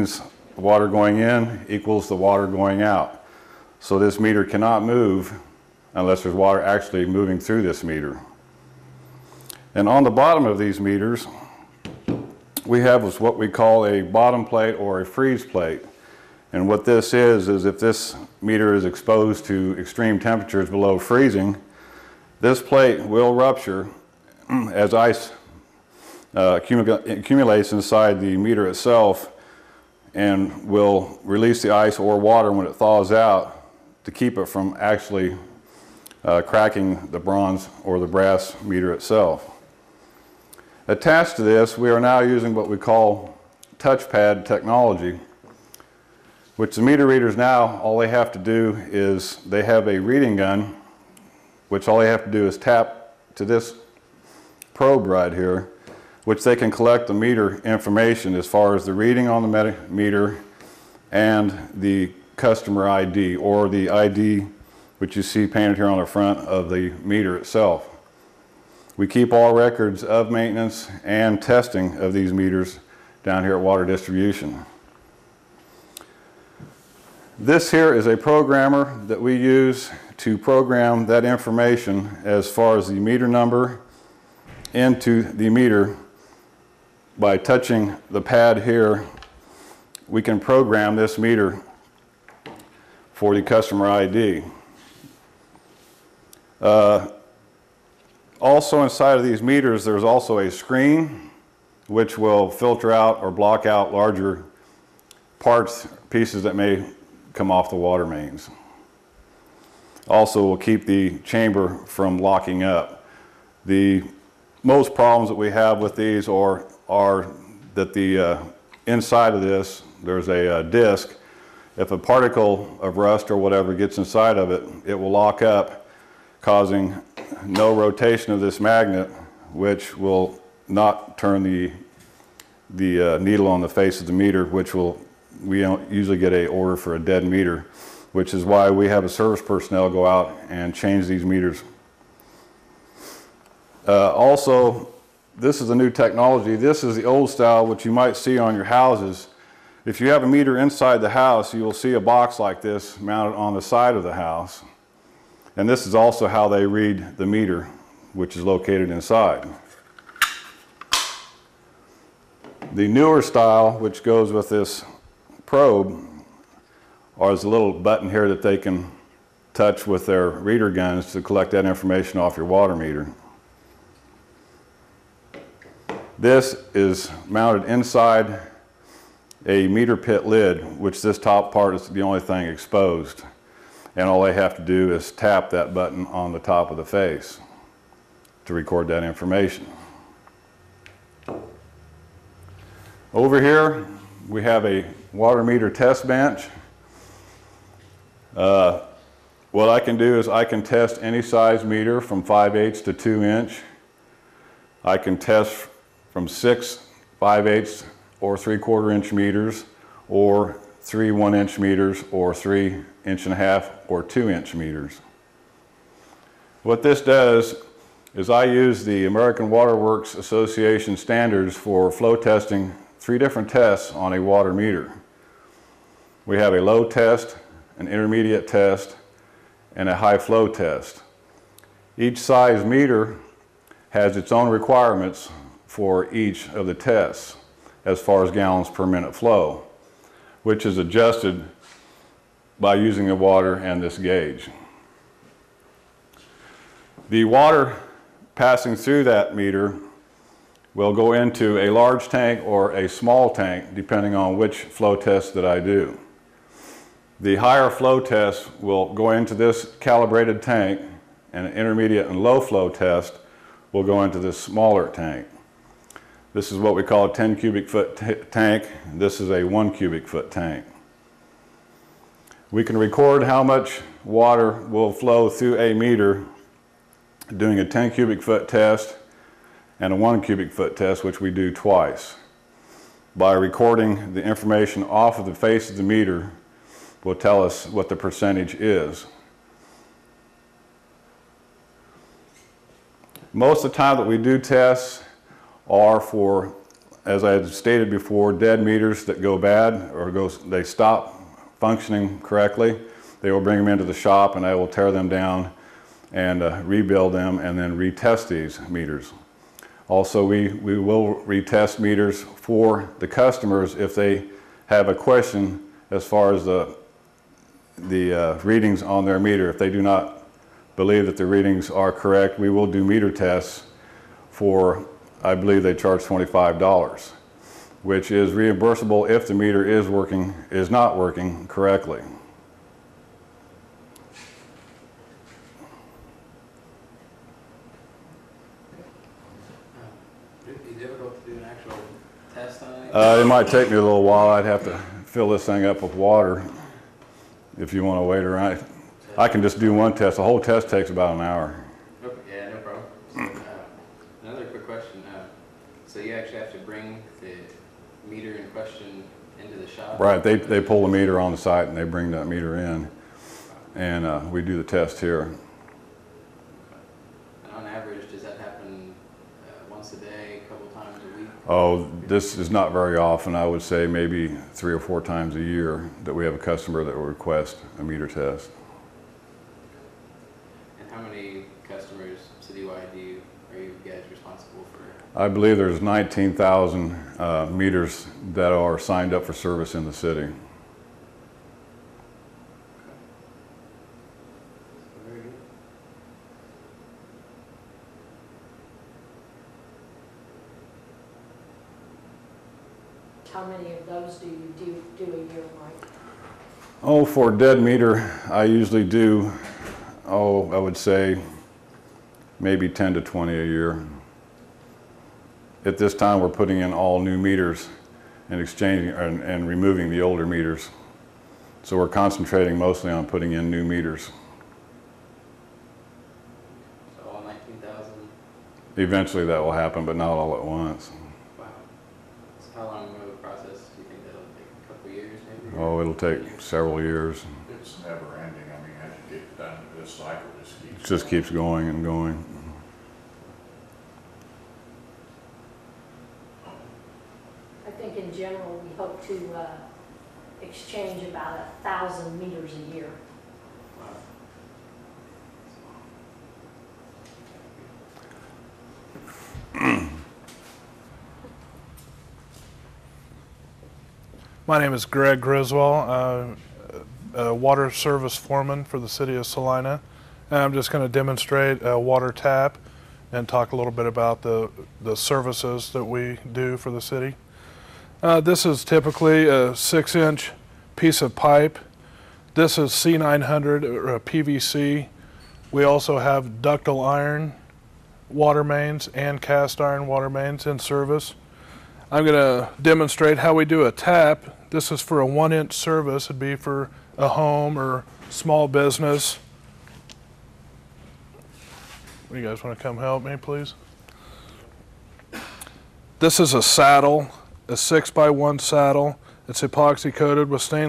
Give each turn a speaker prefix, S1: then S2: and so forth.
S1: resistance of water going in equals the water going out. So this meter cannot move unless there's water actually moving through this meter. And on the bottom of these meters, we have what we call a bottom plate or a freeze plate. And what this is if this meter is exposed to extreme temperatures below freezing, this plate will rupture as ice accumulates inside the meter itself, and will release the ice or water when it thaws out to keep it from actually cracking the bronze or the brass meter itself. Attached to this, we are now using what we call touchpad technology, which the meter readers now, all they have to do is they have a reading gun, which all they have to do is tap to this probe right here, which they can collect the meter information as far as the reading on the meter and the customer ID, or the ID which you see painted here on the front of the meter itself. We keep all records of maintenance and testing of these meters down here at Water Distribution. This here is a programmer that we use to program that information as far as the meter number into the meter. By touching the pad here, we can program this meter for the customer ID. Also inside of these meters, there's also a screen which will filter out or block out larger pieces that may come off the water mains. Also will keep the chamber from locking up. The most problems that we have with these are that the inside of this, there's a disc. If a particle of rust or whatever gets inside of it, it will lock up, causing no rotation of this magnet, which will not turn the needle on the face of the meter, which we don't usually get an order for a dead meter, which is why we have a service personnel go out and change these meters. Also, this is a new technology. This is the old style, which you might see on your houses. If you have a meter inside the house, you will see a box like this mounted on the side of the house. And this is also how they read the meter, which is located inside. The newer style, which goes with this probe, is a little button here that they can touch with their reader guns to collect that information off your water meter. This is mounted inside a meter pit lid, which this top part is the only thing exposed. And all they have to do is tap that button on the top of the face to record that information. Over here, we have a water meter test bench. What I can do is I can test any size meter from 5/8 to 2 inch. I can test from 6 5/8 or 3/4 inch meters, or 3 1-inch meters, or 3 1.5 or 2 inch meters. What this does is I use the American Water Works Association standards for flow testing 3 different tests on a water meter. We have a low test, an intermediate test, and a high flow test. Each size meter has its own requirements for each of the tests as far as gallons per minute flow, which is adjusted by using the water and this gauge. The water passing through that meter will go into a large tank or a small tank, depending on which flow test that I do. The higher flow test will go into this calibrated tank, and an intermediate and low flow test will go into this smaller tank. This is what we call a 10 cubic foot tank. This is a 1 cubic foot tank. We can record how much water will flow through a meter doing a 10 cubic foot test and a 1 cubic foot test, which we do twice. By recording the information off of the face of the meter will tell us what the percentage is. Most of the time that we do tests are for as I had stated before, dead meters that go bad or they stop functioning correctly, they will bring them into the shop and I will tear them down and rebuild them and then retest these meters. Also, we will retest meters for the customers if they have a question as far as the readings on their meter. If they do not believe that the readings are correct, we will do meter tests for, I believe they charge $25, which is reimbursable if the meter is not working correctly.
S2: Would it be difficult to do an actual test on it?
S1: It might take me a little while. I'd have to fill this thing up with water if you want to wait around. I can just do one test. The whole test takes about an hour.
S2: Okay, yeah, no problem. So, another quick question. So you actually have to bring the meter in question into the shop?
S1: Right. They pull the meter on the site and they bring that meter in, and we do the test here.
S2: And on average, does that happen once a day, a couple times a week?
S1: Oh, this is not very often. I would say maybe 3 or 4 times a year that we have a customer that will request a meter test.
S2: And how many customers citywide are you guys responsible for?
S1: I believe there's 19,000 meters that are signed up for service in the city.
S2: Very good.
S3: How many of those do you do a year, Mike?
S1: Oh, for a dead meter, I usually do, I would say maybe 10 to 20 a year. At this time, we're putting in all new meters and exchanging and removing the older meters. So we're concentrating mostly on putting in new meters.
S2: So all 19,000?
S1: Eventually that will happen, but not all at once.
S2: Wow. So how long of a process do you think that'll take? A couple years maybe?
S1: Oh, it'll take several years.
S4: It's never ending. I mean, as you get done, this cycle
S1: It just keeps going and going.
S3: I think in general, we hope to exchange about 1,000 meters a year.
S2: Wow.
S5: My name is Greg Griswold, a water service foreman for the city of Salina. And I'm just going to demonstrate a water tap and talk a little bit about the services that we do for the city. This is typically a 6-inch piece of pipe. This is C900 or PVC. We also have ductile iron water mains and cast iron water mains in service. I'm going to demonstrate how we do a tap. This is for a 1-inch service. It'd be for a home or small business. You guys want to come help me, please? This is a saddle, a 6x1 saddle. It's epoxy coated with stainless